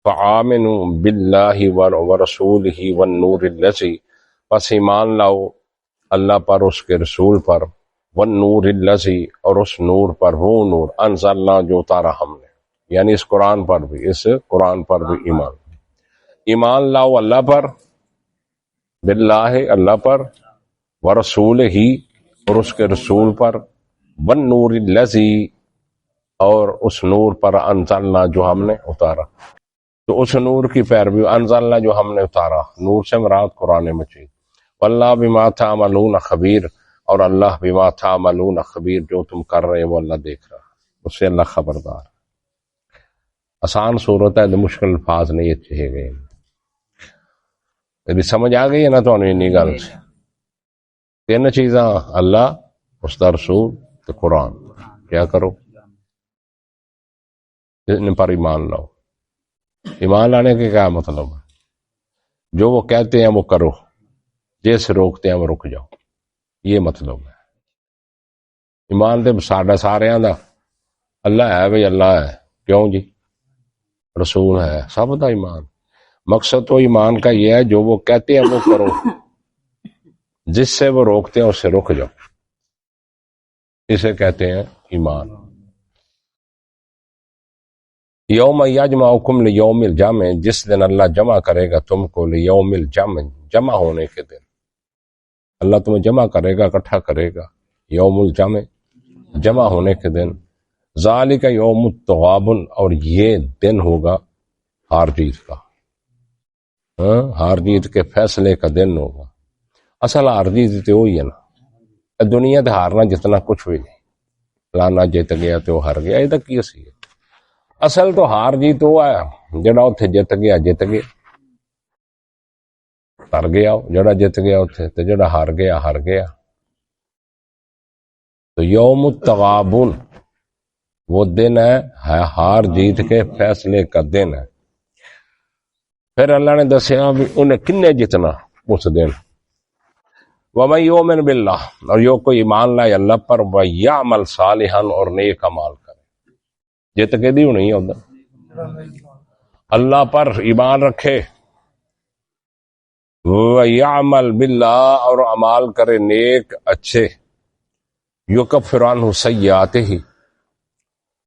فآمنوا باللہ ورسولہ والنور الذی، پس ایمان لاؤ اللہ پر، اس کے رسول پر، والنور الذی، اور اس نور پر، وہ نور، انزلنا جو اتارا ہم نے، یعنی اس قرآن پر بھی، اس قرآن پر بھی ایمان لاؤ اللہ پر، باللہ اللہ پر، ورسولہ، اور اس کے رسول پر، والنور الذی، اور اس نور پر، انزلنا جو ہم نے اتارا، تو اس نور کی پیروی، انزلنا جو ہم نے اتارا، نور سے مراد قرآن مجید، واللہ بما تعملون خبیر، اور اللہ بما تعملون خبیر، جو تم کر رہے وہ اللہ دیکھ رہا، اس سے اللہ خبردار۔ آسان صورت ہے، مشکل الفاظ نہیں اچھے گئے، میری سمجھ آ گئی ہے نا تو نہیں گل سے؟ تین چیزاں، اللہ، اس کا رسول تو قرآن، کیا کرو ان پر ایمان لاؤ۔ ایمان لانے کے کیا مطلب ہے؟ جو وہ کہتے ہیں وہ کرو، جیسے روکتے ہیں وہ رک جاؤ، یہ مطلب ہے ایمان دے ساڈا سارے دا اللہ ہے بھئی اللہ ہے، کیوں جی؟ رسول ہے، سب دا ایمان۔ مقصد تو ایمان کا یہ ہے جو وہ کہتے ہیں وہ کرو، جس سے وہ روکتے ہیں اس سے رک جاؤ، اسے کہتے ہیں ایمان۔ یوم یجمعکم لیوم الجمع، جس دن اللہ جمع کرے گا تم کو، لیوم الجمع، جمع ہونے کے دن، اللہ تمہیں جمع کرے گا، اکٹھا کرے گا، یوم الجمع، جمع ہونے کے دن، ذالک یوم التغابن، اور یہ دن ہوگا ہار جیت کا، ہار جیت کے فیصلے کا دن ہوگا۔ اصل ہار جیت تو وہی ہے نا، دنیا تے ہارنا جتنا کچھ بھی نہیں، فلانا جیت گیا تو ہار گیا، یہ تک کی سی ہے۔ اصل تو ہار جیت وہ ہے جڑا اتھے جت گیا جت گیا، ہار گیا جڑا جت گیا اتھے، تے جڑا ہار گیا ہار گیا۔ تو یوم التغابن وہ دن ہے ہار جیت کے فیصلے کا دن ہے۔ پھر اللہ نے دسیا بھی انہیں کنے جتنا اس دن، وَمَن يُؤْمِنْ بِاللَّهِ، اور جو کوئی ایمان لائے اللہ پر، وَيَعْمَلْ صَالِحًا، اور نیک اعمال کرے، جت کے دی نہیں ہوتا، اللہ پر ایمان رکھے، وَيَعْمَلْ بِاللَّهِ، اور اعمال کرے نیک اچھے، يُكَفِّرْ عَنْهُ سَيِّئَاتِهِ،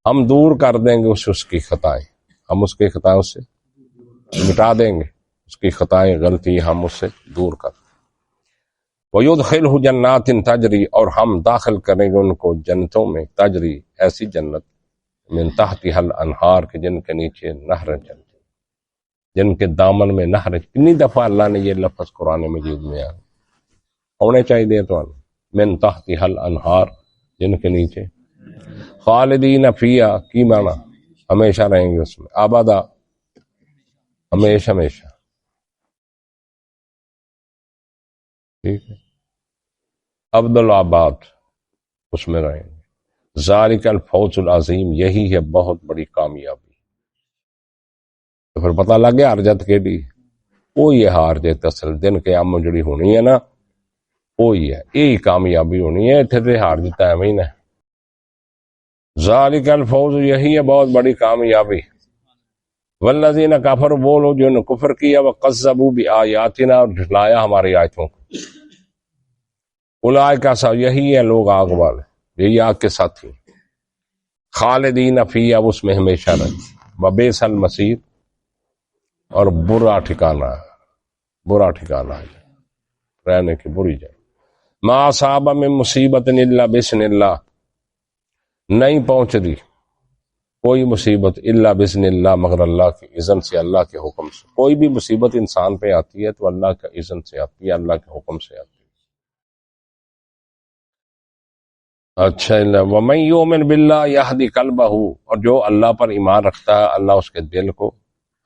ہم دور کر دیں گے اس کی خطائیں، ہم اس کی خطائیں اس سے مٹا دیں گے، اس کی خطائیں غلطی ہم اس سے دور کر دیں۔ وَيُدْخِلْهُ جَنَّاتٍ تَجْرِي، اور ہم داخل کریں گے ان کو جنتوں میں، تجری ایسی جنت، من تحتها الانہار، کے جن کے نیچے نہریں چلتی، جن کے دامن میں نہریں۔ کتنی دفعہ اللہ نے یہ لفظ قرآن مجید میں ہونے چاہیے تو من تحتها الانہار، جن کے نیچے، خالدین فیہا، کی معنی ہمیشہ رہیں گے اس میں، آبادا، ہمیشہ ہمیشہ، ٹھیک ہے، عبد العباد، اس میں رہیں گے۔ ذالک الفوز العظیم، یہی ہے بہت بڑی کامیابی۔ تو پھر پتہ لگ گیا ہر جت کے لی وہی ہے، ہار جت اصل دن قیامت جڑی ہونی ہے نا وہی ہے، یہی کامیابی ہونی ہے، اتنے تے ہار جتا ہے نا۔ ذالک الفوز، یہی ہے بہت بڑی کامیابی۔ والذین کفروا، وہ لوگ جنہوں نے کفر کیا، وکذبوا بآیاتنا، اور جھٹلایا ہماری آیتوں کو، اولئک کا، یہی ہے لوگ آگ والے، یہی آگ کے ساتھی، خالدین فیہا، اس میں ہمیشہ رہیں، وبئس المصیر، اور برا ٹھکانہ ہے، برا ٹھکانہ ہے رہنے کی بری جگہ۔ ما اصاب من مصیبت الا باذن اللہ، نہیں پہنچ رہی کوئی مصیبت الا باذن اللہ، مگر اللہ کے اذن سے، اللہ کے حکم سے۔ کوئی بھی مصیبت انسان پہ آتی ہے تو اللہ کے اذن سے آتی ہے، اللہ کے حکم سے آتی ہے۔ اچھا، وَمَن يُؤْمِن بِاللَّهِ يَهْدِ قَلْبَهُ، اور جو اللہ پر ایمان رکھتا ہے اللہ اس کے دل کو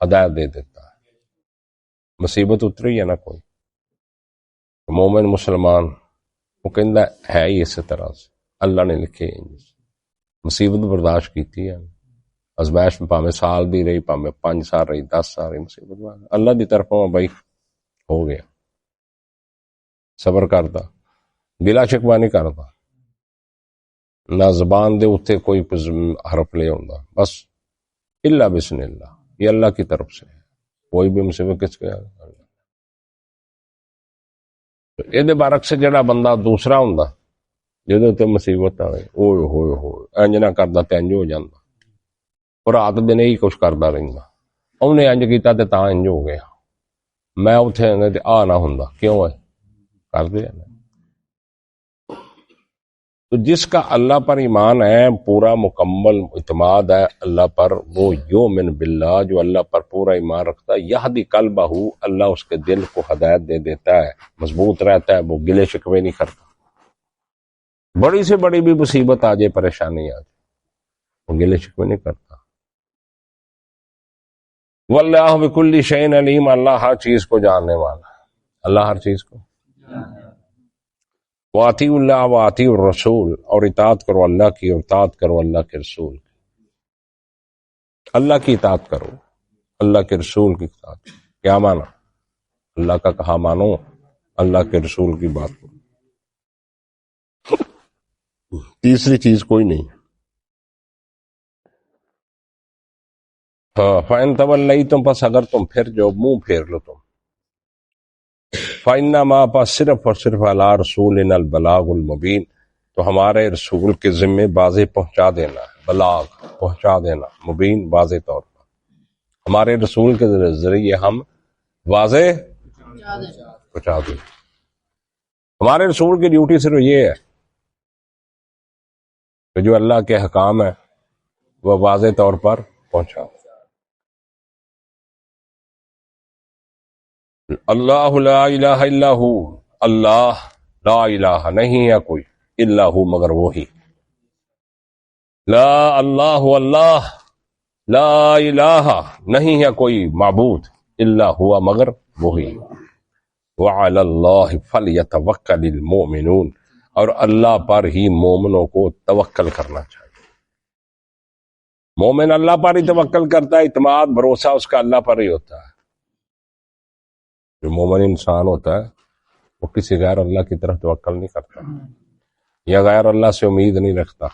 ہدایت دے دیتا ہے۔ مصیبت اتری ہے نا کوئی مومن مسلمان، وہ کہندا ہے ہی اسی طرح سے، اللہ نے لکھے مصیبت برداشت کیتی ہے، ازمائش میں پاویں سال دی رہی، پاویں 5 سال رہی، 10 سال رہی، مصیبت اللہ دی طرفوں بھائی ہو گیا، صبر کرتا، گلا شکوہ نہیں کرتا، نہ زبان دے اتنے کوئی حرف لے ہوندا، بس الا بسم اللہ، یہ اللہ کی طرف سے ہے. کوئی بھی مصیبت کس کے یہ برعکس جڑا بندہ دوسرا ہوں جدو تے مصیبت آئے اوئے ہوئے ہوئے انج نہ کردا تے انج ہو جاندا اور رات دن ہی کچھ کردا رہندا انہیں انج کیتا تے تاں انج ہو گیا میں اتھے ہوں تے آ نہ ہوندا کیوں ہے کردے ہیں. تو جس کا اللہ پر ایمان ہے پورا مکمل اعتماد ہے اللہ پر وہ یومن باللہ جو اللہ پر پورا ایمان رکھتا ہے یہدی قلبہ اللہ اس کے دل کو ہدایت دے دیتا ہے مضبوط رہتا ہے وہ گلے شکوے نہیں کرتا. بڑی سے بڑی بھی مصیبت آ جائے پریشانی آ جائے وہ گلے شکوے نہیں کرتا. واللہ بکل شیء علیم اللہ ہر چیز کو جاننے والا ہے. اللہ ہر چیز کو واطیع اللہ واطیع الرسول اور اطاعت کرو اللہ کی اور اطاعت کرو اللہ کے رسول کی. اللہ کی اطاعت کرو اللہ کے رسول کی اطاعت. کیا مانا؟ اللہ کا کہا مانو اللہ کے رسول کی بات کرو. تیسری چیز کوئی نہیں. فَإِن تَوَلَّيْتُمْ پس اگر تم پھر جو منہ پھیر لو تم فَإِنَّمَا پس صرف اور صرف عَلَىٰ رَسُولِنَا الْبَلَاغُ الْمُبِينُ تو ہمارے رسول کے ذمے واضح پہنچا دینا ہے. بلاغ پہنچا دینا مبین واضح طور پر. ہمارے رسول کے ذریعے ہم واضح پہنچا دیں. ہمارے رسول کی ڈیوٹی صرف یہ ہے کہ جو اللہ کے حکام ہیں وہ واضح طور پر پہنچا. اللہ لا الہ الا ہو اللہ لا الہ نہیں ہے کوئی الا ہو مگر وہی. لا اللہ اللہ لا الہ نہیں ہے کوئی معبود الا ہوا مگر وہی. وعلی اللہ فلیتوکل المؤمنون اور اللہ پر ہی مومنوں کو توکل کرنا چاہیے. مومن اللہ پر ہی توکل کرتا ہے. اعتماد بھروسہ اس کا اللہ پر ہی ہوتا ہے. جو مومن انسان ہوتا ہے وہ کسی غیر اللہ کی طرف توکل نہیں کرتا یا غیر اللہ سے امید نہیں رکھتا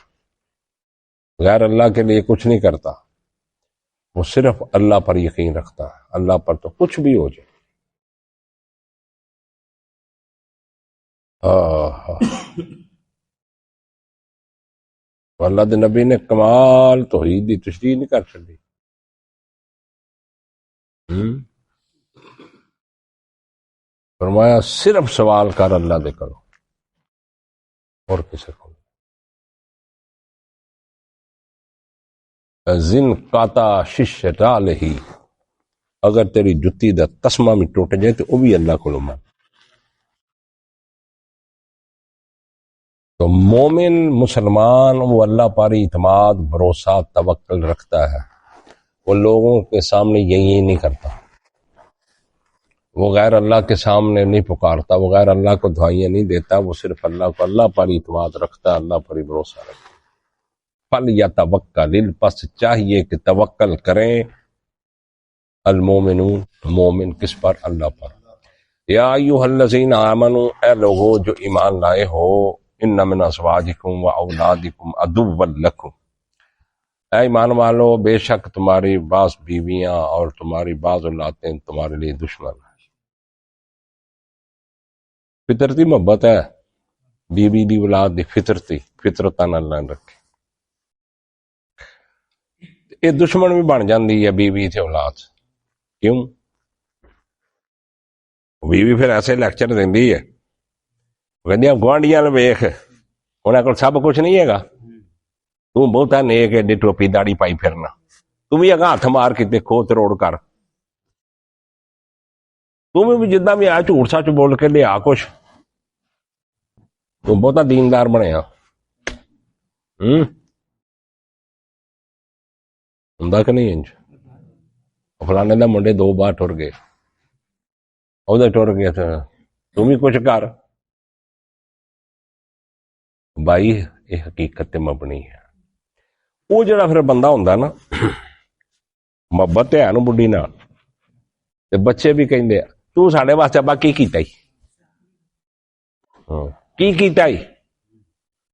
غیر اللہ کے لیے کچھ نہیں کرتا. وہ صرف اللہ پر یقین رکھتا ہے. اللہ پر تو کچھ بھی ہو جائے. اللہ دے نبی نے کمال توحید دی تشریح نہیں کر چلی. فرمایا صرف سوال کر اللہ دے کرو اور کسی کو. زن کاتا شش ڈال ہی اگر تیری جتی دا تسمہ میں ٹوٹ جائے تو وہ بھی اللہ کو من. تو مومن مسلمان وہ اللہ پر اعتماد بھروسہ توکل رکھتا ہے. وہ لوگوں کے سامنے یہی نہیں کرتا. وہ غیر اللہ کے سامنے نہیں پکارتا. وہ غیر اللہ کو دعائیاں نہیں دیتا. وہ صرف اللہ کو اللہ پر اعتماد رکھتا ہے. اللہ پر ہی بھروسہ رکھتا ہے. فَلْيَتَوَكَّلِ پس چاہیے کہ توکل کریں المومنون مومن کس پر؟ اللہ پر. یا ایھا الذین آمنوا اے لوگو جو ایمان لائے ہو ان من ازواجکم و اولادکم عدوا لکم اے ایمان والو بے شک تمہاری بعض بیویاں اور تمہاری بعض اولادیں تمہارے لیے دشمن ہیں. فطرتی محبت ہے بیوی دی اولاد دی فطرتی فطرتاً اللہ نے رکھی. یہ دشمن بھی بن جاندی ہے بیوی تے اولاد. کیوں؟ بیوی پھر ایسے لیکچر دیندی ہے کہندی گوانڈیاں ویکھ انہاں کول سب کچھ نہیں ہے گا تو بہتا نیک ایڈی ٹوپی داڑھی پائی پھرنا تو بھی اگاں ہاتھ مار کے دیکھو تے روڑ کر تم بھی جدہ بھی آ جھوٹ سچ بول کے لیا کچھ تو بہتا دیندار بنیا ہوندا کہ نہیں. انج فلانے دا منڈے 2 بار ٹر گئے وہ ٹر گیا تم بھی کچھ کر. بھائی یہ حقیقت مبنی ہے. وہ جڑا پھر بندہ ہوندا نا محبت ہے نا بڈھی نال تے بچے بھی کہندے تو ساڈے واسطے ابا کی کیتا کی کیتا ہی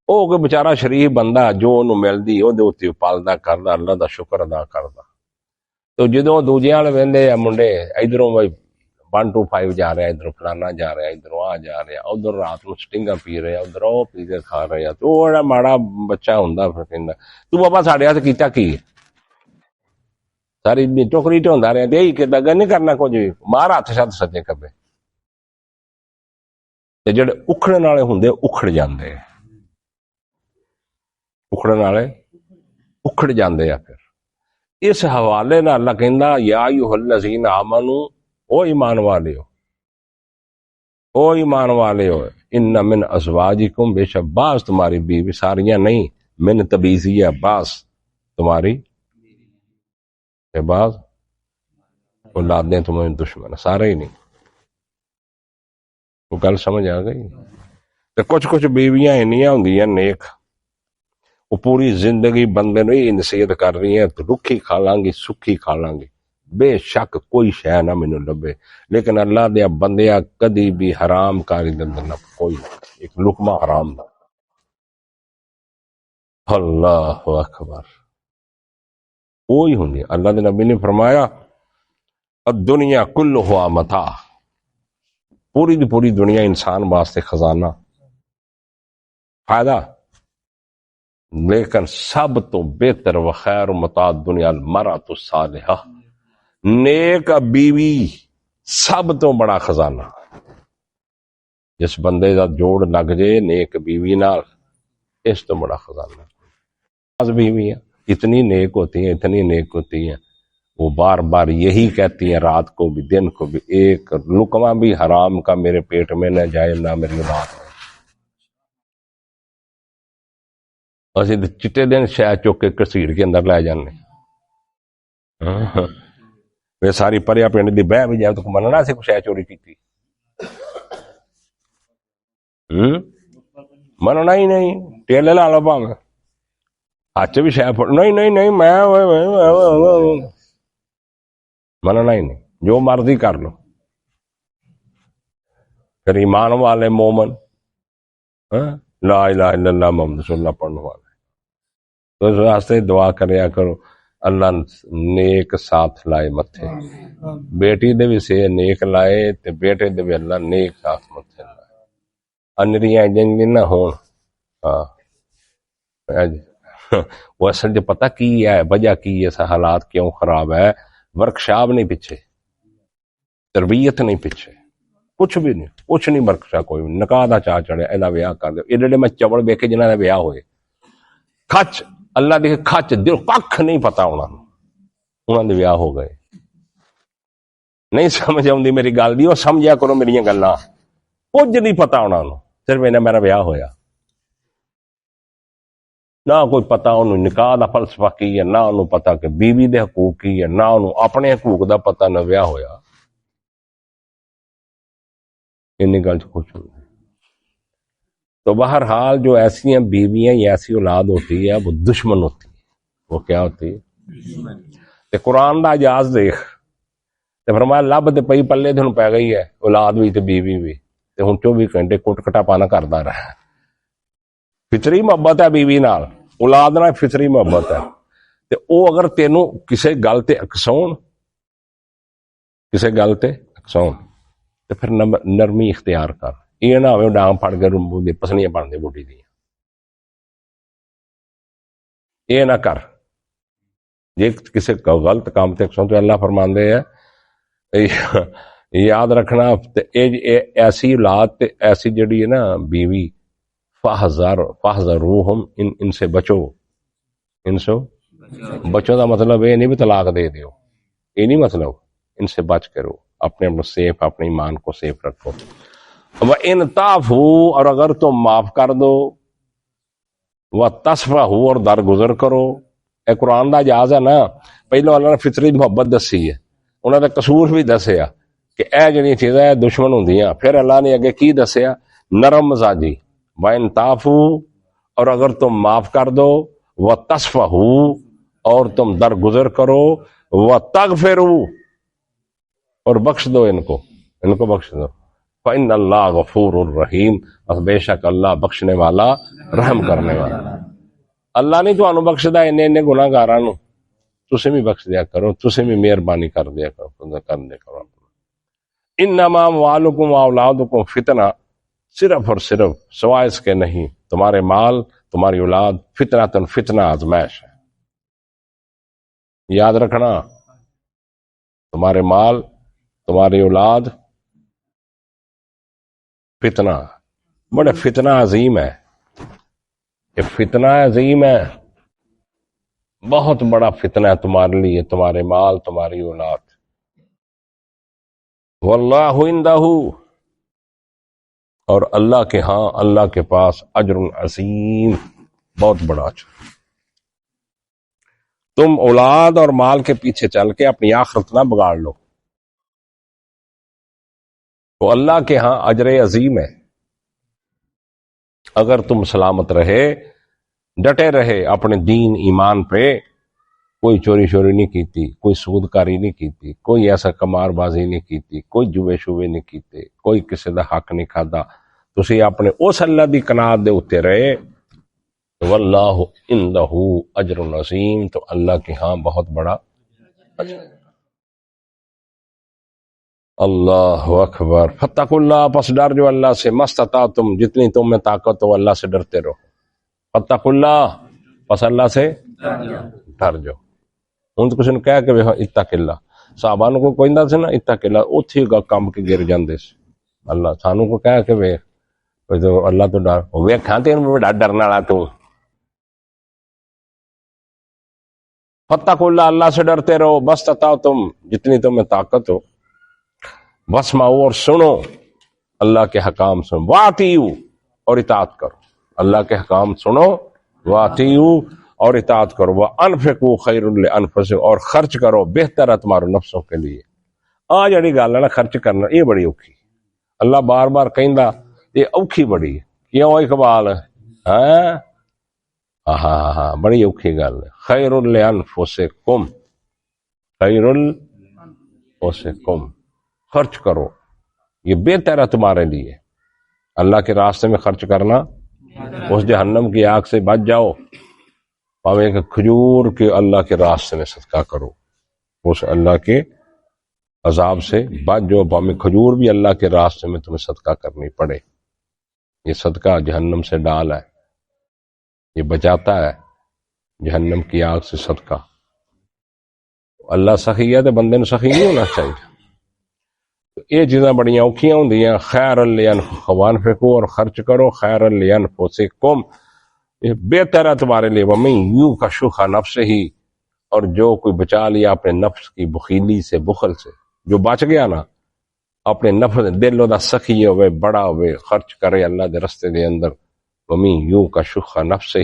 او کہ بیچارہ شریف بندہ جو انہوں ملدی او دے اوتے پالدا کردا اللہ دا شکر ادا کردا تو جدوں دوجیاں والے ویندے آ منڈے ادھروں بھائی 125 جا رہا ہے، ادھر فلانا جا رہا ہے، ادھر آ جا رہا، ادھر رات کو سٹنگا پی رہے، ادھر وہ پی کے کھا رہے، تو وہ جڑا ماڑا بچہ ہوندا پھر کہندا تو بابا ساڈے ہاتھ کیتا کی ہے؟ ساری ٹوکری ٹوندا رہا دے کہ دگا نہیں کرنا کچھ بھی، مار ہاتھ شد سجے کبے تے جڑے اکھڑن والے ہوندے اکھڑ جاندے، اکھڑن والے اکھڑ جاندے آ پھر اس حوالے نال اللہ کہندا یا ایھا الذین آمنو، او ایمان والے ہو، او ایمان والے ہو، ان من ازواجکم، بے شک بعض تمہاری بیوی، ساریاں نہیں، من تبیزیہ بعض تمہاری، کہ بعض اولادیں تمہیں دشمن، سارے ہی نہیں، وہ گل سمجھ آ گئی؟ تو کچھ بیویاں اینیاں ہوندیاں نیک، وہ پوری زندگی بندے نو یہ نصیحت کر رہی ہیں تو رکھی کھا لاں گی سکھی کھا لاں گی، بے شک کوئی شے نہ مینوں لبے، لیکن اللہ دیا بندیا کدی بھی حرام کاری دے اندر نہ کوئی ایک لقمہ حرام دا۔ اللہ اکبر، وہی ہوندی، اللہ دے نبی نے فرمایا الدنیا کلھا متاع، پوری دی پوری دنیا انسان واسطے خزانہ، فائدہ، لیکن سب تو بہتر و خیر متاع دنیا المرأۃ الصالحہ، نیک بیوی سب تو بڑا خزانہ، جس بندے دا جوڑ لگ جائے نیک بیوی نال، اس تو بڑا خزانہ۔ بعض بیویاں اتنی نیک ہوتی ہیں، اتنی نیک ہوتی ہیں، وہ بار بار یہی کہتی ہیں رات کو بھی دن کو بھی، ایک لقمہ بھی حرام کا میرے پیٹ میں نہ جائے، نہ میری اولاد میں۔ اسی چٹے دن شہ چک کے کسیڑ کے اندر لے جانے، وہ ساری پریا پنڈ دی بہ بھی جائے تو مننا سی شہ چوری کی، مننا ہی نہیں، ٹیلے لا لو پاویں ہاتھ بھی شہ نہیں نہیں نہیں، میں مننا ہی نہیں، جو مرضی کر لو۔ پھر ایمان والے مومن لا الہ الا اللہ محمد رسول اللہ پڑھنے والے، تو اس واسطے دعا کریا کرو اللہ نیک ساتھ لائے متھے، بیٹی دے بھی سے نیک لائے تے بیٹے دے بھی اللہ نیک ساتھ متھے لائے، انریاں جن نہ ہون۔ وہ اصل جو پتہ کی ہے وجہ کی ہے، حالات کیوں خراب ہے، ورکشاپ نہیں پیچھے، تربیت نہیں پیچھے، کچھ بھی نہیں، کچھ نہیں ورکشاپ، کوئی نکاح دا چاہ چڑھے ایدا ویاہ کر دے، ایڈے میں چوڑ ویکھے جنہاں دے ویاہ ہوئے کھچ، اللہ دے کھچ دل کھ نہیں پتا انہاں دے ویاہ ہو گئے۔ نہیں سمجھ آؤندی میری گل دی، وہ سمجھیا کرو میریاں گلاں، کچھ نہیں پتا انہاں نوں، صرف انہیں میرا ویاہ ہویا، نہ کوئی پتا انہوں نکاح دا فلسفہ کی ہے، نہ انہوں پتا کہ بیوی دے حقوق کی ہے، نہ انہوں اپنے حقوق دا پتا، نہ ویاہ ہویا، انی گل کچھ نہیں۔ تو بہرحال جو ایسی ہیں بیویاں یا ایسی اولاد ہوتی ہے وہ دشمن ہوتی ہے، وہ کیا ہوتی ہے؟ قرآن دا اجاز دیکھ، تے فرمایا لب تے پئی پلے تے ہن پی گئی ہے، اولاد بھی تے بیوی بھی، تے ہن 24 گھنٹے کٹ کٹا پانا کردا رہا، فطری محبت ہے بیوی نال، اولاد نال فطری محبت ہے، تے او اگر تینوں کسے گل تے اکساؤن، کسے گل تے اکساؤن تے پھر نرمی اختیار کر، یہ نہ ہوئے ڈانگ پھڑ کے پسلیاں بن دے بوٹی دی، یہ نہ کر، جے کسے غلط کام تے اکساؤن تو اللہ فرماندے ہے یاد رکھنا، ایسی اولاد تے ایسی جڑی ہے نا بیوی، فاحذروہم، ان سے بچو، ان سے بچو دا مطلب یہ نہیں بھی طلاق دے دیو، یہ نہیں مطلب، ان سے بچ کرو، اپنے سیف، اپنے ایمان کو سیف رکھو۔ وَإِن تَعْفُوا، اور اگر تم معاف کر دو، وَتَصْفَحُوا، اور درگزر کرو، اے قرآن دا اجاز ہے نا، پہلو اللہ نے فطری محبت دسی ہے، انہوں نے قصور بھی دسیا کہ اے جڑی چیزاں دشمن ہوندیاں، پھر اللہ نے اگے کی دسیا؟ نرم مزاجی، وَإِن تَعْفُوا، اور اگر تم معاف کر دو، وَتَصْفَحُوا، اور تم درگزر کرو، وَتَغْفِرُوا، اور بخش دو ان کو بخش دو، فَإِنَّ اللَّهَ غَفُورٌ الرحیم، بس بے شک اللہ بخشنے والا رحم کرنے والا۔ اللہ نہیں تو بخشدا انے گناہگاراں نوں، تسے بھی بخش دیا کرو، تسے بھی مہربانی کر دیا کرو۔ انما اموالکم و اولادکم فتنہ، صرف اور صرف سوائے اس کے نہیں، تمہارے مال تمہاری اولاد فتنہ آزمائش ہے۔ یاد رکھنا، تمہارے مال تمہاری اولاد فتنہ، بڑے فتنہ عظیم ہے، یہ فتنہ عظیم ہے، بہت بڑا فتنہ ہے تمہارے لیے، تمہارے مال تمہاری اولاد۔ واللہ عندہ، اور اللہ کے ہاں، اللہ کے پاس اجر عظیم، بہت بڑا اجر۔ تم اولاد اور مال کے پیچھے چل کے اپنی آخرت نہ بگاڑ لو، تو اللہ کے ہاں اجر عظیم ہے۔ اگر تم سلامت رہے، ڈٹے رہے اپنے دین ایمان پہ، کوئی چوری نہیں کیتی، کوئی سود کاری نہیں کیتی، کوئی ایسا کمار بازی نہیں کیتی، کوئی جوے شوے نہیں کیتے، کوئی کسی دا حق نہیں کھادا، تسی اپنے اس اللہ دی قناعت دے اتے رہے، واللہ عندہ اجر عظیم، تو اللہ کے ہاں بہت بڑا اجر۔ اللہ اکبر۔ فتقوا اللہ، پس ڈر جو اللہ سے، مستطعتم، جتنی تم میں طاقت ہو اللہ سے ڈرتے رہو۔ فتقوا اللہ، پس اللہ سے ڈر جو۔ ہوں تو کسی نے کہا کہ اتق اللہ، صحابہ کو کوئی نہ سے نا اتق اللہ، اتھی گا کم کے گر جاندے سے۔ اللہ سانوں کو کہا کہ اللہ تو ڈر، ویکھاں تے بڑا ڈرنا والا تو۔ فتقوا اللہ، اللہ سے ڈرتے رہو، مستطعتم، جتنی تم میں طاقت ہو، واسمعوا، اور سنو اللہ کے حکام سنو، واطیعوا، اور اطاعت کرو، اللہ کے حکام سنو، واطیعوا، اور اطاعت کرو، وانفقوا خیر لانفسکم، اور خرچ کرو بہتر ہے تمہارے نفسوں کے لیے۔ آ جڑی گل ہے نا خرچ کرنا، یہ بڑی اوکھی، اللہ بار بار کہندا یہ اوکھی بڑی ہے، کیوں اقبال ہاں ہاں بڑی اوکھی گل ہے۔ خیر لانفسکم، خیر لانفسکم، خرچ کرو، یہ بہتر ہے تمہارے لیے۔ اللہ کے راستے میں خرچ کرنا، اس جہنم کی آگ سے بچ جاؤ، پاوے کہ کھجور کے اللہ کے راستے میں صدقہ کرو، اس اللہ کے عذاب سے بچ جاؤ، پاوے کھجور بھی اللہ کے راستے میں تمہیں صدقہ کرنی پڑے۔ یہ صدقہ جہنم سے ڈال ہے، یہ بچاتا ہے جہنم کی آگ سے صدقہ۔ اللہ سخی ہے تو بندے نے سخی نہیں ہونا چاہیے۔ یہ چیزاں بڑی اوکھیاں ہوندیاں، خیر لانفسکم، اور خرچ کرو، خیر لانفسکم، یہ بہتر ہے تمہارے لیے۔ ومن یوق شح نفسہ، اور جو کوئی بچا لیا اپنے نفس کی بخیلی سے، بخل سے، جو بچ گیا نا اپنے نفس، دل دا سخی ہوئے، بڑا ہوئے، خرچ کرے اللہ دے رستے دے اندر۔ ومن یوق شح نفسہ،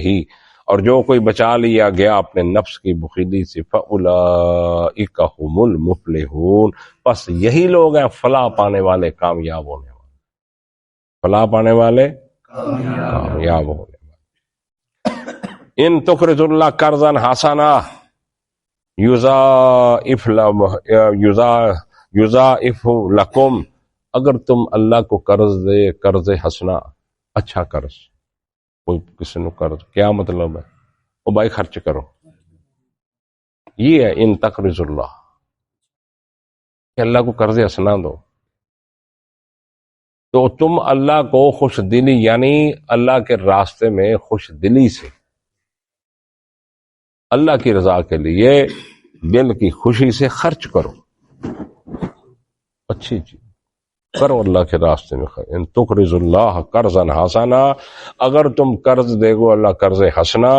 اور جو کوئی بچا لیا گیا اپنے نفس کی بخیلی سے، فاولئک هم المفلحون، پس یہی لوگ ہیں فلاح پانے والے، کامیاب ہونے والے، فلاح پانے والے، کامیاب ہونے والے۔ ان تقرضوا اللہ قرضا حسنا یضاعف لکم، اگر تم اللہ کو قرض دے، قرض حسنا، اچھا قرض، کوئی کسی نے قرض، کیا مطلب ہے؟ وہ بھائی خرچ کرو، یہ ہے ان تقرضوا اللہ، کہ اللہ کو قرض حسنا دو، تو تم اللہ کو خوش دلی، یعنی اللہ کے راستے میں خوش دلی سے، اللہ کی رضا کے لیے دل کی خوشی سے خرچ کرو، اچھی چیز کرو اللہ کے راستے میں۔ ان تقرضوا اللہ قرضا حسنا، اگر تم قرض دے گو اللہ قرض حسنا،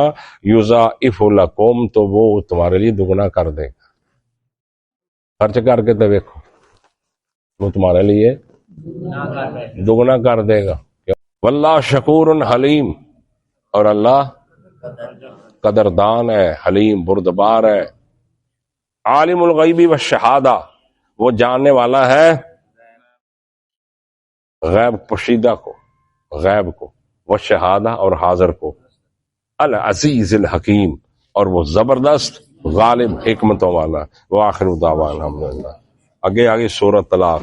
یضاعف لکم، تو وہ تمہارے لیے دگنا کر دے گا۔ خرچ کر کے تو دیکھو، وہ تمہارے لیے دگنا کر دے گا۔ واللہ شکور حلیم، اور اللہ قدردان ہے، حلیم بردبار ہے۔ عالم الغیب والشہادہ، وہ جاننے والا ہے غیب پوشیدہ کو، غیب کو، والشہادہ، اور حاضر کو، العزیز الحکیم، اور وہ زبردست غالب حکمتوں والا۔ وآخر دعوانا الحمدللہ۔ آگے سورۃ طلاق۔